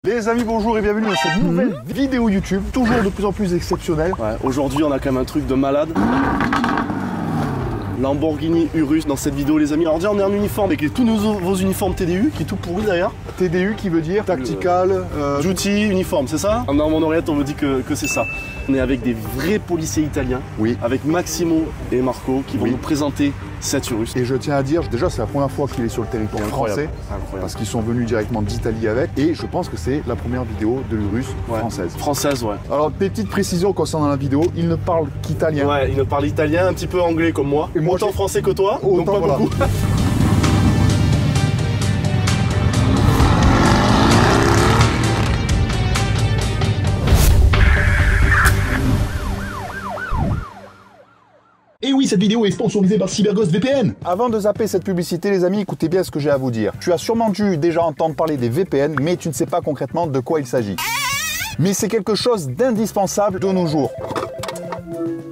Les amis, bonjour et bienvenue dans cette nouvelle vidéo YouTube, toujours de plus en plus exceptionnelle. Ouais, aujourd'hui, on a quand même un truc de malade. Lamborghini Urus dans cette vidéo, les amis. Alors déjà, on est en uniforme avec tous vos uniformes TDU, qui est tout pourri d'ailleurs. TDU qui veut dire Tactical... Duty, uniforme, c'est ça? Dans mon oreillette, on me dit que c'est ça. On est avec des vrais policiers italiens, oui, avec Maximo et Marco, qui vont nous présenter cette Urus. Et je tiens à dire, déjà c'est la première fois qu'il est sur le territoire français, parce qu'ils sont venus directement d'Italie avec, et je pense que c'est la première vidéo de l'Urus française. Française, ouais. Alors, petite précision concernant la vidéo, il ne parle qu'italien. Ouais, il ne parle italien, un petit peu anglais comme moi. Et moi, autant français que toi, donc pas beaucoup. Et oui, cette vidéo est sponsorisée par CyberGhost VPN. Avant de zapper cette publicité, les amis, écoutez bien ce que j'ai à vous dire. Tu as sûrement dû déjà entendre parler des VPN, mais tu ne sais pas concrètement de quoi il s'agit. Mais c'est quelque chose d'indispensable de nos jours.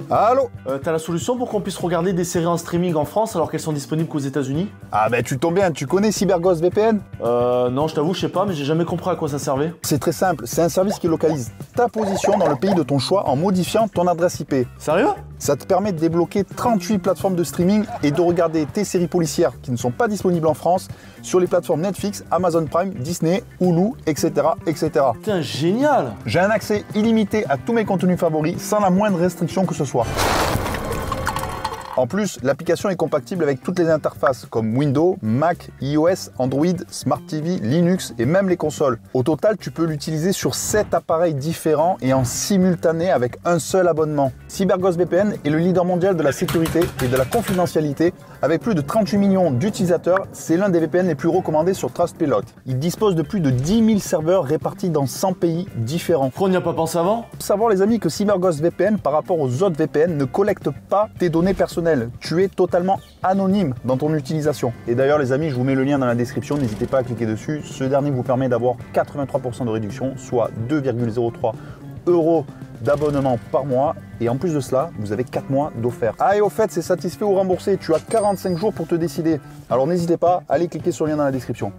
Allô? T'as la solution pour qu'on puisse regarder des séries en streaming en France alors qu'elles sont disponibles qu'aux États-Unis? Ah ben tu tombes bien, tu connais CyberGhost VPN? Non, je t'avoue, je sais pas, mais j'ai jamais compris à quoi ça servait. C'est très simple, c'est un service qui localise ta position dans le pays de ton choix en modifiant ton adresse IP. Sérieux? Ça te permet de débloquer 38 plateformes de streaming et de regarder tes séries policières qui ne sont pas disponibles en France sur les plateformes Netflix, Amazon Prime, Disney, Hulu, etc. etc. Putain, génial! J'ai un accès illimité à tous mes contenus favoris sans la moindre restriction que ce soit. En plus, l'application est compatible avec toutes les interfaces comme Windows, Mac, iOS, Android, Smart TV, Linux et même les consoles. Au total, tu peux l'utiliser sur 7 appareils différents et en simultané avec un seul abonnement. CyberGhost VPN est le leader mondial de la sécurité et de la confidentialité. Avec plus de 38 millions d'utilisateurs, c'est l'un des VPN les plus recommandés sur Trustpilot. Il dispose de plus de 10 000 serveurs répartis dans 100 pays différents. Pourquoi on n'y a pas pensé avant? Faut savoir les amis que CyberGhost VPN par rapport aux autres VPN ne collecte pas tes données personnelles. Tu es totalement anonyme dans ton utilisation. Et d'ailleurs les amis, je vous mets le lien dans la description, n'hésitez pas à cliquer dessus. Ce dernier vous permet d'avoir 83% de réduction, soit 2,03 € d'abonnement par mois. Et en plus de cela, vous avez 4 mois d'offert. Ah et au fait, c'est satisfait ou remboursé. Tu as 45 jours pour te décider. Alors n'hésitez pas, allez cliquer sur le lien dans la description.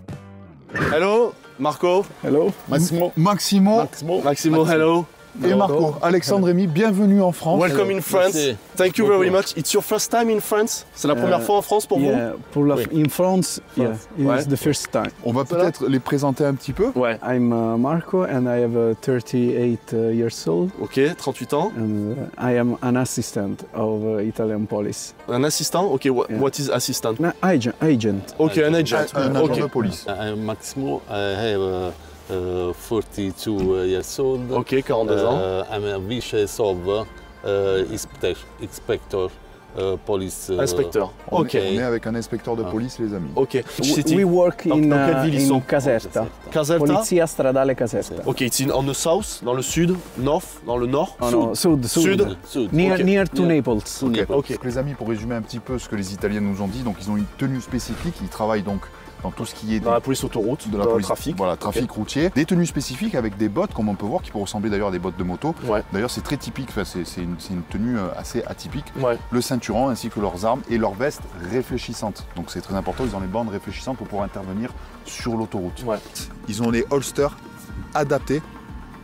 Hello, Marco. Hello, Maximo. Maximo, hello. Et Marco, Alexandre Rémy, bienvenue en France. Welcome in France. Merci. Thank you very much. It's your first time in France? C'est la première fois en France pour vous? In France, it's the first time. On va peut-être les présenter un petit peu. Ouais. I'm Marco and I have 38 years old. Ok, 38 ans. And I am an assistant of Italian police. Un assistant? Ok, what is assistant? An agent. Ok, un agent. Un agent de police. I'm Maximo. I have 42 years old. Ok, 42 ans. I'm a vice of inspector police. Inspecteur. Ok. On est avec un inspecteur de police, les amis. Ok. We work in quelle ville ils sont? Caserta. Caserta? Polizia stradale Caserta. Ok, it's in on the south, dans le sud, north, dans le nord. Sud. Near to Naples. Ok. Ok. Donc, les amis, pour résumer un petit peu ce que les Italiens nous ont dit, donc ils ont une tenue spécifique, ils travaillent donc dans tout ce qui est Dans la police autoroute, de la police, trafic. Voilà, trafic routier. Des tenues spécifiques avec des bottes, comme on peut voir, qui peuvent ressembler d'ailleurs à des bottes de moto. Ouais. D'ailleurs, c'est très typique, enfin, c'est une tenue assez atypique. Ouais. Le ceinturon ainsi que leurs armes et leurs vestes réfléchissantes. Donc c'est très important, ils ont les bandes réfléchissantes pour pouvoir intervenir sur l'autoroute. Ouais. Ils ont les holsters adaptés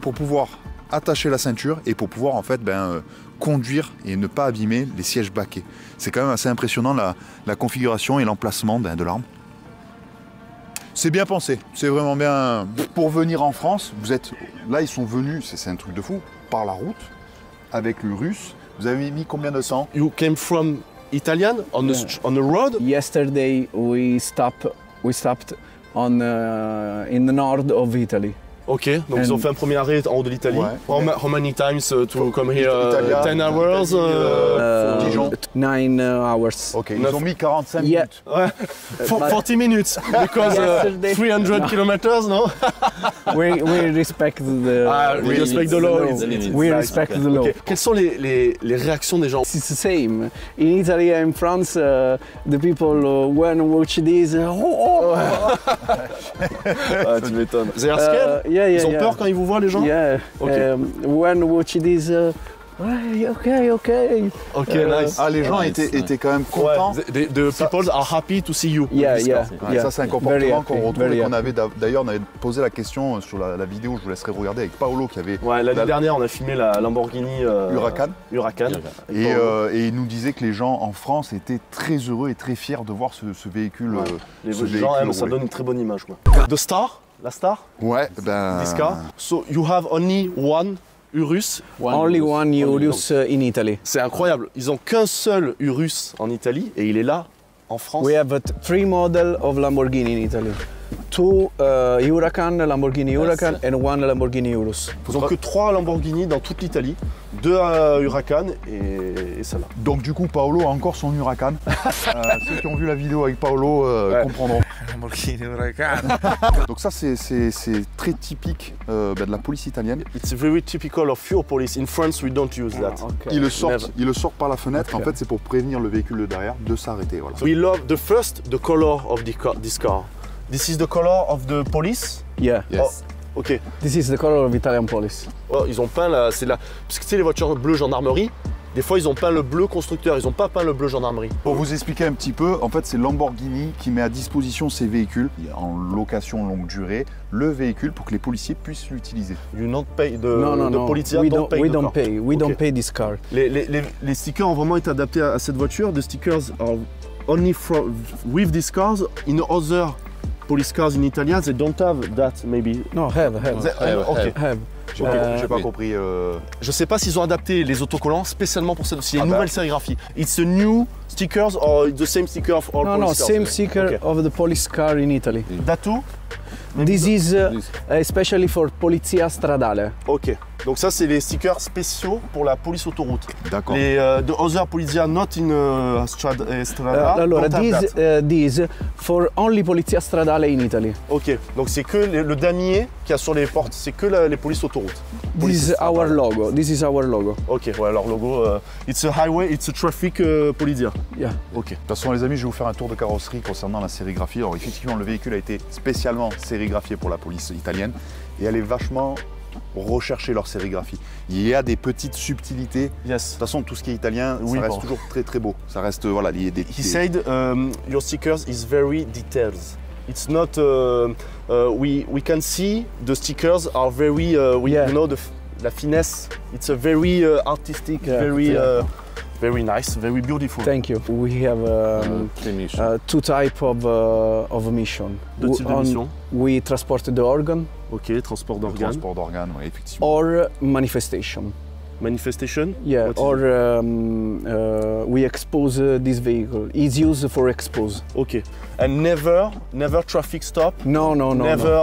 pour pouvoir attacher la ceinture et pour pouvoir en fait conduire et ne pas abîmer les sièges baquets. C'est quand même assez impressionnant la configuration et l'emplacement de l'arme. C'est bien pensé, c'est vraiment bien. Pour venir en France, vous êtes là, ils sont venus, c'est un truc de fou, par la route, avec le russe. Vous avez mis combien de temps? You came from Italian on the road? Yesterday we stopped on in the north of Italy. Ok, donc ils ont fait un premier arrêt en haut de l'Italie. Ouais. How many times to come here? Italia, 10 hours? Dijon. 9 hours. Ok, ils ont mis 45 minutes. Ouais. 40 minutes, because 300 kilometers, no? We respect the. We respect the law. We respect the law. Okay. Quelles sont les réactions des gens? It's the same. In Italy and France, the people when watch this, Ah, tu m'étonnes. They are scared? Ils ont peur quand ils vous voient, les gens? Yeah. Okay. When watch this, Ouais, ok. Ok, nice. Ah, les gens étaient quand même contents. Ouais, the people are happy to see you. Yeah, This yeah. car. Ouais, ça, c'est un comportement qu'on retrouve very et qu'on avait d'ailleurs, on avait posé la question sur la vidéo, je vous laisserai regarder, avec Paolo qui avait Ouais, l'année dernière, on a filmé la Lamborghini Huracan. Huracan. Et il nous disait que les gens en France étaient très heureux et très fiers de voir ce véhicule. Ouais. Les ce gens véhicule aiment, ça rouler. donne une très bonne image. Quoi. The Star, la Star, Ouais, ben. this car. So you have only one Urus. Only one Urus in Italy. C'est incroyable. Ils ont qu'un seul Urus en Italie et il est là en France. We have 3 models of Lamborghini in Italy. 2 Huracan, Lamborghini Huracan, and 1 Lamborghini Urus. Ils n'ont que 3 Lamborghini dans toute l'Italie, 2 Huracan et celle-là. Donc du coup, Paolo a encore son Huracan. Ceux qui ont vu la vidéo avec Paolo comprendront. Lamborghini Huracan. Donc ça, c'est très typique de la police italienne. It's very typical of your police. In France, we don't use that. Okay. Ils le Never. sortent par la fenêtre. Ok. En fait, c'est pour prévenir le véhicule de derrière de s'arrêter. Voilà. We love the color of this car. This is the color of the police. Yeah. Yes. Oh, ok. This is the color of Italian police. Oh, ils ont peint parce que tu sais les voitures bleues gendarmerie. Des fois, ils ont peint le bleu constructeur, ils n'ont pas peint le bleu gendarmerie. Pour vous expliquer un petit peu, en fait, c'est Lamborghini qui met à disposition ses véhicules en location longue durée, le véhicule pour que les policiers puissent l'utiliser. You not pay No. Polizia We don't pay we the don't car. pay. We Ok. don't pay this car. Les stickers ont vraiment été adaptés à cette voiture. The stickers are only with these cars. In other police cars in Italy, they don't have that maybe. No, have. Ok. Have. J'ai pas compris. Je sais pas s'ils ont adapté les autocollants spécialement pour cette. C'est une Ah bah. nouvelle sérigraphie. It's a new stickers or the same sticker of all No, police cars? same sticker Okay. of the police car in Italy. That too? This is especially for Polizia Stradale. Ok. Donc ça, c'est les stickers spéciaux pour la police autoroute. D'accord. Les the other Polizia not in Strada. Allora, don't have that. this for only Polizia Stradale in Italy. Ok. Donc c'est que le damier qu'il y a sur les portes, c'est que les polices autoroutes. This is our logo. This is our logo. Ok. Ouais. Leur logo. It's a highway. It's a traffic Polizia. Yeah. Ok. De toute façon, les amis, je vais vous faire un tour de carrosserie concernant la sérigraphie. Alors, effectivement, le véhicule a été spécialement sérigraphié pour la police italienne et elle est vachement recherchée, leur sérigraphie. Il y a des petites subtilités. Yes. De toute façon, tout ce qui est italien, Oui, ça reste bon. toujours très très beau. Ça reste, voilà, il y a des... He said your stickers is very detailed. It's not. We can see the stickers are very. Yeah. You know la finesse. It's a very artistic, Yeah, very yeah. very nice, very beautiful. Thank you. We have 2 type of mission. Deux types de missions. We transport the organ Ok, transport Le d'organes. transport d'organes, ouais, effectivement. or manifestation. Manifestation. Yeah, What is or we expose this vehicle. It's used for expose. Ok. And never traffic stop. No. Never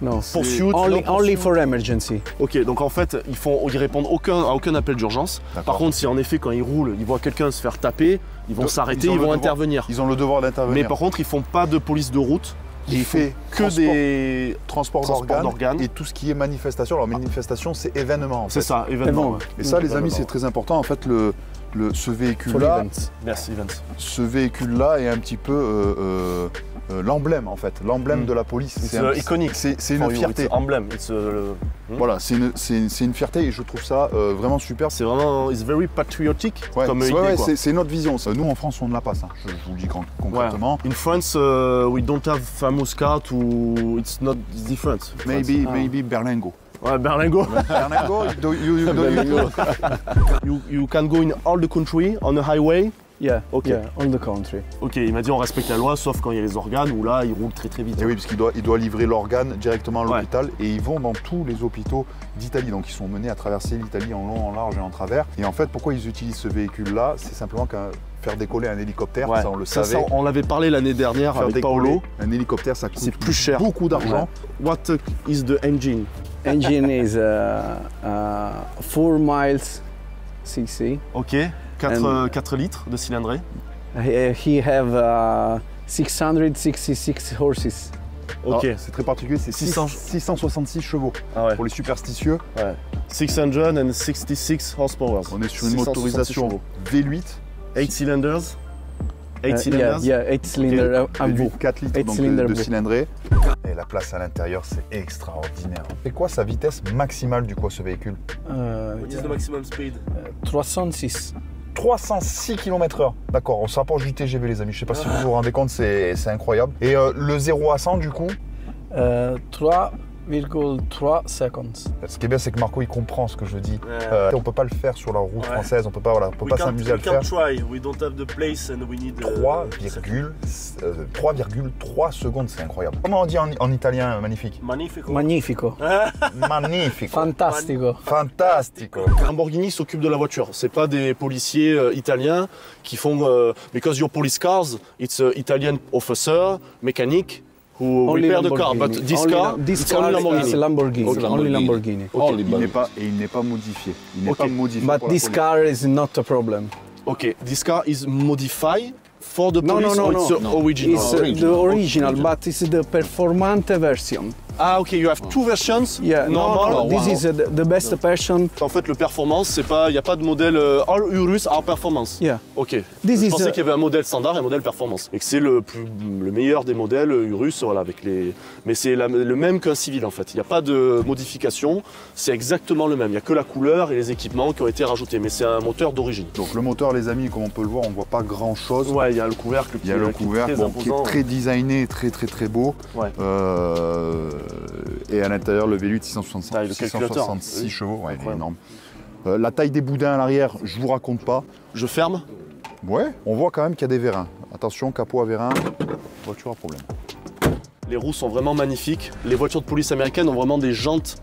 No. pursuit. Only no only pursuit. for emergency. Ok, donc en fait, ils répondent à aucun appel d'urgence. D'accord. Par contre, si en effet, quand ils roulent, ils voient quelqu'un se faire taper, ils vont Donc, s'arrêter, ils ont ils le vont devoir. intervenir. Ils ont le devoir Mais d'intervenir. par contre, ils font pas de police de route. Il fait Que des. transport transport d'organes. et tout ce qui est manifestation. Alors, manifestation, c'est événement. En C'est fait. ça, événement. Événement. Et ça, les Événement. amis, c'est très important. En fait, ce For véhicule-là, events. Merci, Vince. ce véhicule-là est un petit peu l'emblème, en fait, l'emblème de la police. It's un- iconic. C'est une For you, fierté. It's emblem. It's, Voilà, c'est une fierté et je trouve ça vraiment super. c'est vraiment. It's very patriotic Ouais, comme c'est- idée. ouais, quoi. c'est notre vision. Ça. Nous, en France, on ne l'a pas, ça. Je vous le dis concrètement. In France, we don't have famous car to. It's not it's different. Maybe Berlingo. Ouais, Berlingo. Berlingo, you can go in all the country on a highway. Yeah. Ok. Yeah. All the country. Ok, il m'a dit on respecte la loi, sauf quand il y a les organes où là, ils roulent très très vite. Et oui, parce qu'il doit livrer l'organe directement à Ouais. l'hôpital et ils vont dans tous les hôpitaux d'Italie. Donc ils sont menés à traverser l'Italie en long, en large et en travers. Et en fait, pourquoi ils utilisent ce véhicule-là? C'est simplement qu'à faire décoller un hélicoptère, Ouais. ça on le Ça, savait. on l'avait parlé l'année dernière Faire avec décoller Paolo. un hélicoptère, ça coûte C'est plus cher. beaucoup d'argent. What is the engine? Engine is 4 miles cc. Ok, 4 litres de cylindrée. He have 666 horses. Ok, Alors, c'est très particulier, c'est 600 666 chevaux. ah ouais. Pour les superstitieux, 666 horsepower. on est sur une 666 motorisation chevaux. V8, 8 cylinders. 8 cylinders. Yeah, 8 cylinder Le V. 4 litres 8 donc, cylinder de V. cylindrée. Et la place à l'intérieur, c'est extraordinaire. C'est quoi sa vitesse maximale du coup ce véhicule? What is the maximum speed? 306. 306 km/h. D'accord, on se rapproche du TGV les amis. Je sais pas si vous vous rendez compte, c'est incroyable. Et le 0 à 100 du coup? 3,3 secondes. Ce qui est bien, c'est que Marco il comprend ce que je dis. Ouais. On peut pas le faire sur la route Ouais. française, on peut pas, on peut pas s'amuser à le faire. try. We don't have the place and we need 3,3 secondes, c'est incroyable. Comment on dit en italien magnifique? Magnifico. Magnifico. Magnifico. Fantastico. Fantastico. Lamborghini s'occupe de la voiture. C'est pas des policiers italiens qui font because your police cars, it's an Italian officer, mechanic who repair the car, but this car, it's only Lamborghini. is Lamborghini. Okay. Only Lamborghini. Only Il n'est pas modifié. Il n'est Ok. pas modifié But pour la this police. car is not a problem. Okay, this car is modified for the No, police no, or no, it's no. the original? It's the original, but it's the performante version. Ah ok, you have two versions. Yeah, normal. no, this is the best version. En fait, le performance, c'est pas, il n'y a pas de modèle all Urus are performance. Yeah. Ok. This Je is pensais qu'il y avait un modèle standard et un modèle performance. Et que c'est le meilleur des modèles Urus, voilà, avec les. Mais c'est le même qu'un civil en fait. Il n'y a pas de modification. C'est exactement le même. Il n'y a que la couleur et les équipements qui ont été rajoutés. Mais c'est un moteur d'origine. Donc le moteur les amis, comme on peut le voir, on voit pas grand chose. Ouais, il y a le couvercle. Il y a le couvercle qui est bon, qui est imposant. très designé, très beau. Ouais. Et à l'intérieur, le V8 666, Ah, et le calculateur. 666 Oui. chevaux, ouais, il est Ouais. énorme. La taille des boudins à l'arrière, je vous raconte pas. Je ferme. Ouais, on voit quand même qu'il y a des vérins. Attention, capot à vérin, voiture à problème. Les roues sont vraiment magnifiques. Les voitures de police américaines ont vraiment des jantes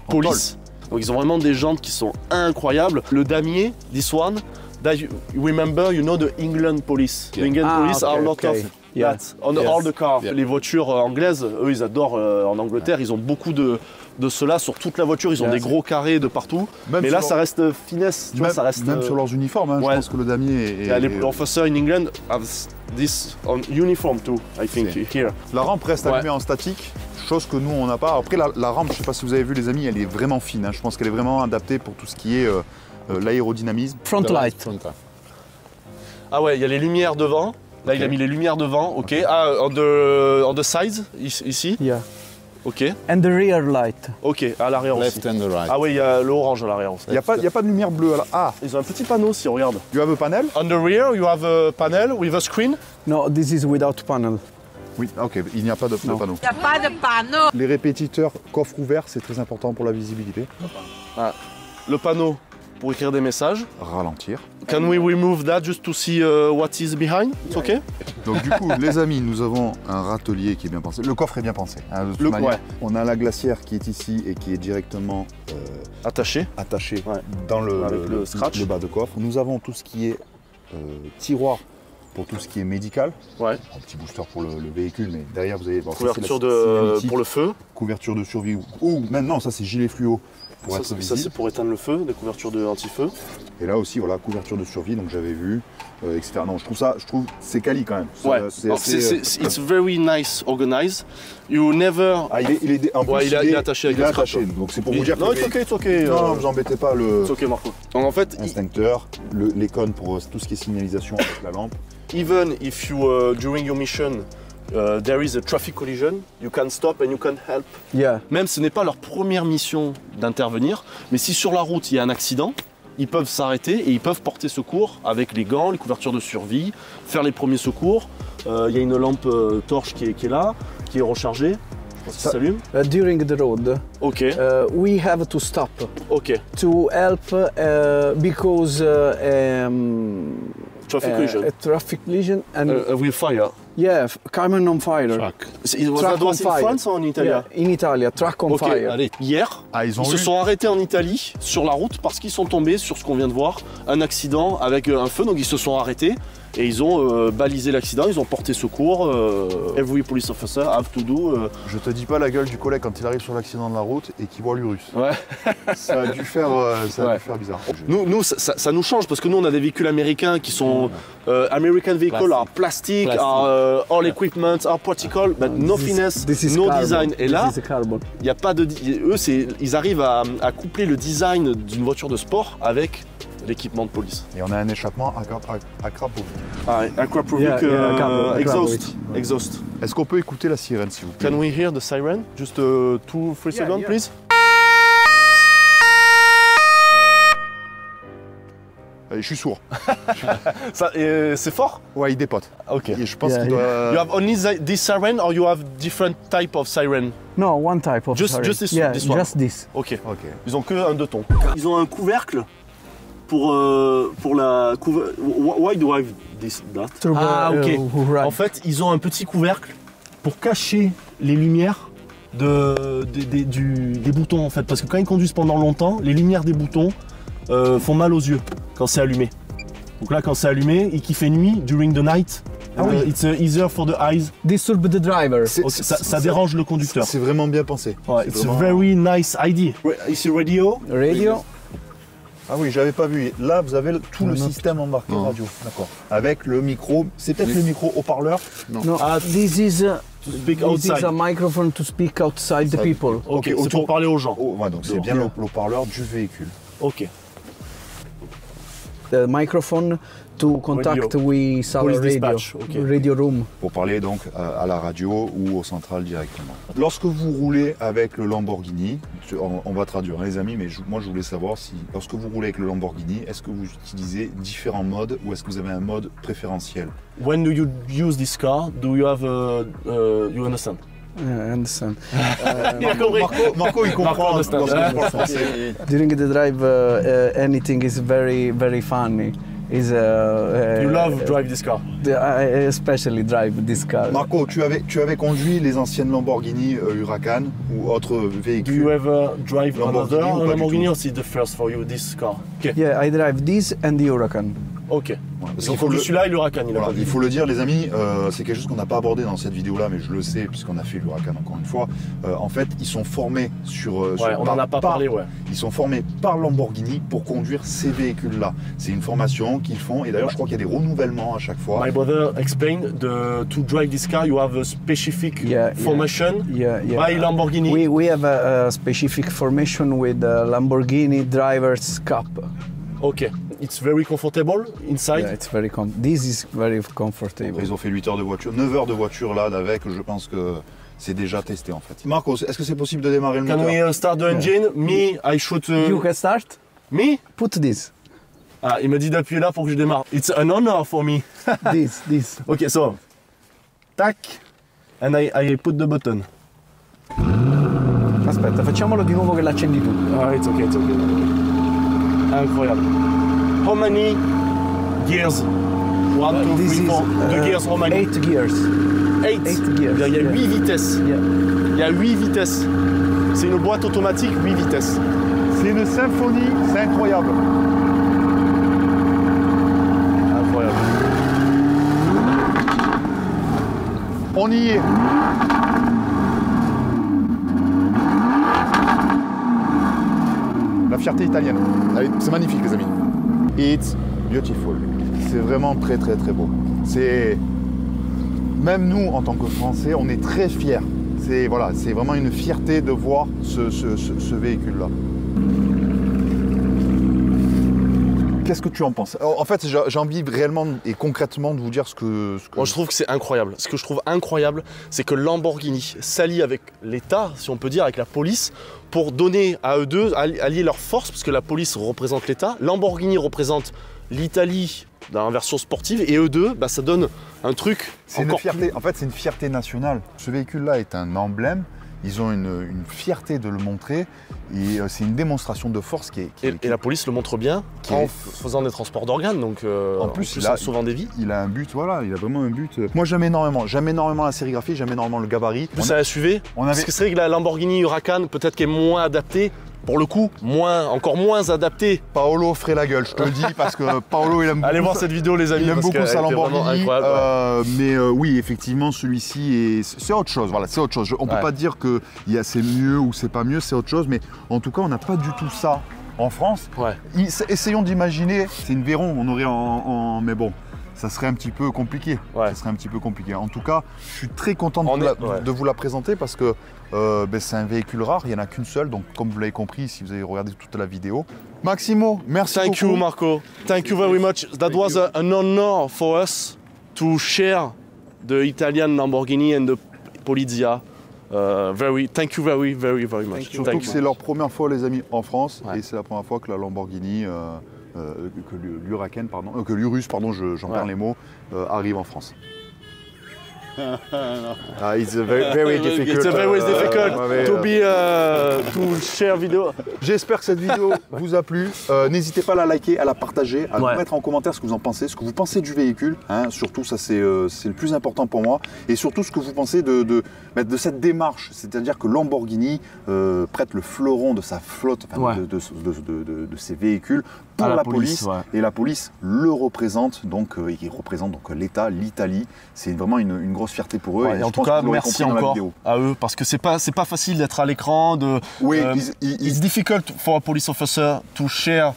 police. Donc ils ont vraiment des jantes qui sont incroyables. Le damier, this one, that you remember, you know the England police. The England police are a lot of Yeah. that on Yes. all the cars. Yeah. Les voitures anglaises, eux, ils adorent en Angleterre. Ils ont beaucoup de cela sur toute la voiture. Ils ont Yeah. des gros carrés de partout. Même Mais là, sur ça leur- reste finesse. Tu vois, Même, ça reste. même sur leurs uniformes, hein, ouais. je pense que le damier est... Yeah, les officers in England have this on uniform too, I think, here. La rampe reste Ouais. allumée en statique, chose que nous on n'a pas. Après la rampe, je sais pas si vous avez vu les amis, elle est vraiment fine. Hein. Je pense qu'elle est vraiment adaptée pour tout ce qui est l'aérodynamisme. Front light. Ah ouais, il y a les lumières devant. Là, il a mis les lumières devant, ok. Ah, on the sides, ici, Yeah. ok. And the rear light. Ok, à l'arrière aussi. Left and the right. Ah oui, il y a l'orange à l'arrière aussi. Il n'y a, pas de lumière bleue. Ah, Ils ont un petit panneau si on regarde. you have a panel? On the rear, you have a panel with a screen. No, this is without panel. Oui, ok, il n'y a pas de panneau. Il n'y a pas de panneau. Les répétiteurs coffre ouvert, c'est très important pour la visibilité. Le panneau pour écrire des messages. Ralentir. Can we remove that just to see what is behind? It's okay? Donc du coup, les amis, nous avons un râtelier qui est bien pensé. Le coffre est bien pensé. Hein, de toute Le- manière. ouais. On a la glacière qui est ici et qui est directement Attaché. attachée Ouais. dans Avec le scratch. le bas de coffre. Nous avons tout ce qui est tiroir pour tout ce qui est médical. Ouais. Un petit booster pour le véhicule, mais derrière vous avez bon, ça, c'est la Couverture signalétique, pour le feu. couverture de survie. Ou maintenant, ça c'est gilet fluo pour Ça, être ça, visible. c'est pour éteindre le feu, des couvertures anti-feu. Et là aussi, voilà, couverture de survie, donc j'avais vu, etc. Non, je trouve c'est quali quand même. Ouais, C'est alors, assez, it's very nice organized. You never. Ah, en plus, Ouais, il est attaché avec il est un scratch, attaché. ouais. Donc c'est pour vous dire Non, que it's okay. non, vous embêtez pas le It's okay, Marco. Donc en fait, instincteur, les cônes pour tout ce qui est signalisation avec la lampe. even if you during your mission there is a traffic collision, you can stop and you can help. Yeah. Même ce n'est pas leur première mission d'intervenir, mais si sur la route il y a un accident, ils peuvent s'arrêter et ils peuvent porter secours avec les gants, les couvertures de survie, faire les premiers secours. Il y a une lampe torche qui est là, qui est rechargée. Je pense qu'il s'allume. During the road, Ok, we have to stop ok. to help because Traffic collision. a traffic collision and With fire. yeah, carbon on fire. It was Truck that on was in fire. France or in Italy? Yeah, in Italy, truck on Ok, fire. allez. Hier, Ah, ils ont se eu sont arrêtés en Italie sur la route parce qu'ils sont tombés sur ce qu'on vient de voir, un accident avec un feu. Donc ils se sont arrêtés et ils ont balisé l'accident, ils ont porté secours. Every police officer have to do. Je te dis pas la gueule du collègue quand il arrive sur l'accident de la route et qu'il voit l'Urus. Ouais. Ça a dû faire, Ouais. bizarre. Nous ça nous change parce que nous on a des véhicules américains qui sont American vehicles are plastic, are all equipment are particle, but no finesse, This is no carbon. design. Et là, This is carbon. il y a pas de eux ils arrivent à coupler le design d'une voiture de sport avec l'équipement de police. Et on a un échappement à crapaud. Aquaprovic exhaust. Exhaust. Est-ce qu'on peut écouter la sirène, s'il vous plaît? Can we hear the siren? Just 2-3 seconds, please. Je suis sourd. C'est fort? Ouais, il dépote. Ok. Et je pense qu'il doit... You have only this siren or you have different type of siren? No, one type of Just siren. this yeah, one? just this. Ok. Ok. Ils ont que un 2 tons. Ils ont un couvercle pour la Why do I have that? Ah ok. Right. En fait, ils ont un petit couvercle pour cacher les lumières des boutons en fait. Parce que quand ils conduisent pendant longtemps, les lumières des boutons font mal aux yeux quand c'est allumé. Donc là, quand c'est allumé et qu'il fait nuit, during the night, it's easier for the eyes. Disturb the driver. Okay, ça dérange le conducteur. C'est vraiment bien pensé. Ouais, it's a very nice idea. Ici radio. Radio. Ah oui, j'avais pas vu. Là, vous avez tout le système embarqué radio. D'accord. Avec le micro. C'est peut-être le micro haut-parleur? No, this is a microphone to speak outside the people. Ok, c'est pour parler aux gens. Oh, ouais, donc c'est bien le haut-parleur du véhicule. Ok. The microphone to contact with our Police radio, dispatch, okay. radio room. Pour parler donc à la radio ou au central directement. Lorsque vous roulez avec le Lamborghini, on va traduire hein, les amis, mais moi je voulais savoir si lorsque vous roulez avec le Lamborghini, est-ce que vous utilisez différents modes ou est-ce que vous avez un mode préférentiel? When do you use this car? Do you have you understand? I understand. Marco, il comprend. Marco During the drive, anything is very, very funny. You love drive this car? I especially drive this car. Marco, tu avais conduit les anciennes Lamborghini Huracan ou autres véhicules? Do you ever drive Lamborghini another ou pas Lamborghini du or c'est the first for you this car? Okay. Yeah, I drive this and the Huracan. Ok. Parce Il faut celui-là et l'Huracan. Voilà, il faut le dire les amis, c'est quelque chose qu'on n'a pas abordé dans cette vidéo là, mais je le sais puisqu'on a fait l'Huracan encore une fois. En fait, ils sont formés on n'en a pas parlé, ouais. Ils sont formés par Lamborghini pour conduire ces véhicules là. C'est une formation qu'ils font et d'ailleurs je crois qu'il y a des renouvellements à chaque fois. My brother explained to drive this car you have a specific formation by Lamborghini. We have a specific formation with Lamborghini Drivers Cup. Ok. It's very comfortable inside. Yeah, it's very this is very comfortable. Ils ont fait 8 heures de voiture, 9 heures de voiture là avec, je pense que c'est déjà testé en fait. Marco, est-ce que c'est possible de démarrer le moteur? Can we start the engine? Me, I should... You can start? Me? Put this. Ah, il m'a dit d'appuyer là pour que je démarre. It's an honor for me. This. Ok, so. Tac. And I put the button. Aspetta, facciamolo di nuovo che l'accendi tu. Ah, it's okay. Incroyable. How many gears? 1, 2, 3, 4. The gears, how many? 8 gears. 8 gears. Il y a 8 vitesses. Yeah. Il y a 8 vitesses. C'est une boîte automatique 8 vitesses. C'est une symphonie, c'est incroyable. Incroyable. On y est. La fierté italienne. C'est magnifique les amis. It's beautiful. C'est vraiment très très très beau. C'est même nous en tant que Français, on est très fiers. C'est voilà, c'est vraiment une fierté de voir ce véhicule-là. Qu'est-ce que tu en penses? En fait, j'ai envie réellement et concrètement de vous dire ce que... Moi, je trouve que c'est incroyable. Ce que je trouve incroyable, c'est que Lamborghini s'allie avec l'État, si on peut dire, avec la police, pour donner à eux deux, allier leurs forces, parce que la police représente l'État, Lamborghini représente l'Italie dans la version sportive, et eux deux, ça donne un truc encore une fierté. En fait, c'est une fierté nationale. Ce véhicule-là est un emblème. Ils ont une fierté de le montrer et c'est une démonstration de force qui est... Et la police le montre bien en faisant des transports d'organes, donc en plus en sauvant des vies. Il a un but, voilà, il a vraiment un but. Moi j'aime énormément la sérigraphie, j'aime énormément le gabarit. Plus à la SUV, parce que c'est vrai que la Lamborghini Huracan peut-être qu'elle est moins adaptée, pour le coup, encore moins adapté. Paolo ferait la gueule, je te le dis, parce que Paolo il aime beaucoup. Allez voir cette vidéo les amis, il aime beaucoup sa Lamborghini. Mais oui, effectivement, celui-ci c'est autre chose. Voilà, c'est autre chose. On peut pas dire que c'est mieux ou c'est pas mieux, c'est autre chose, mais en tout cas, on n'a pas du tout ça en France. Essayons d'imaginer, c'est une Veyron, on aurait mais bon. Ça serait un petit peu compliqué. Ça serait un petit peu compliqué. En tout cas, je suis très content de vous la présenter parce que c'est un véhicule rare, il n'y en a qu'une seule. Donc, comme vous l'avez compris, si vous avez regardé toute la vidéo. Maximo, merci beaucoup. Thank you, Marco. Thank you very much. That was an honor for us to share the Italian Lamborghini and the Polizia. Thank you very much. Surtout que c'est leur première fois, les amis, en France, Ouais. et c'est la première fois que la Lamborghini, que l'Urus, pardon, j'en perds les mots, arrive en France. It's very difficult. It's very difficult to share video. J'espère que cette vidéo vous a plu. N'hésitez pas à la liker, à la partager, à nous mettre en commentaire ce que vous en pensez, ce que vous pensez du véhicule. Hein. Surtout, ça c'est le plus important pour moi. Et surtout, ce que vous pensez de cette démarche. C'est-à-dire que Lamborghini prête le fleuron de sa flotte, de ses véhicules pour la police. Et la police le représente, donc il représente donc l'État, l'Italie. C'est vraiment une grosse fierté pour eux. Ouais, et en tout cas, merci encore à eux, parce que c'est pas facile d'être à l'écran. It's difficult for a police officer to share.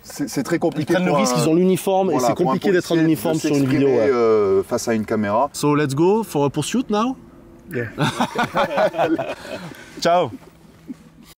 C'est très compliqué. Ils prennent le risque, ils ont l'uniforme, et c'est compliqué d'être en uniforme sur une vidéo. Face à une caméra. So let's go for a pursuit now. Yeah. Ciao.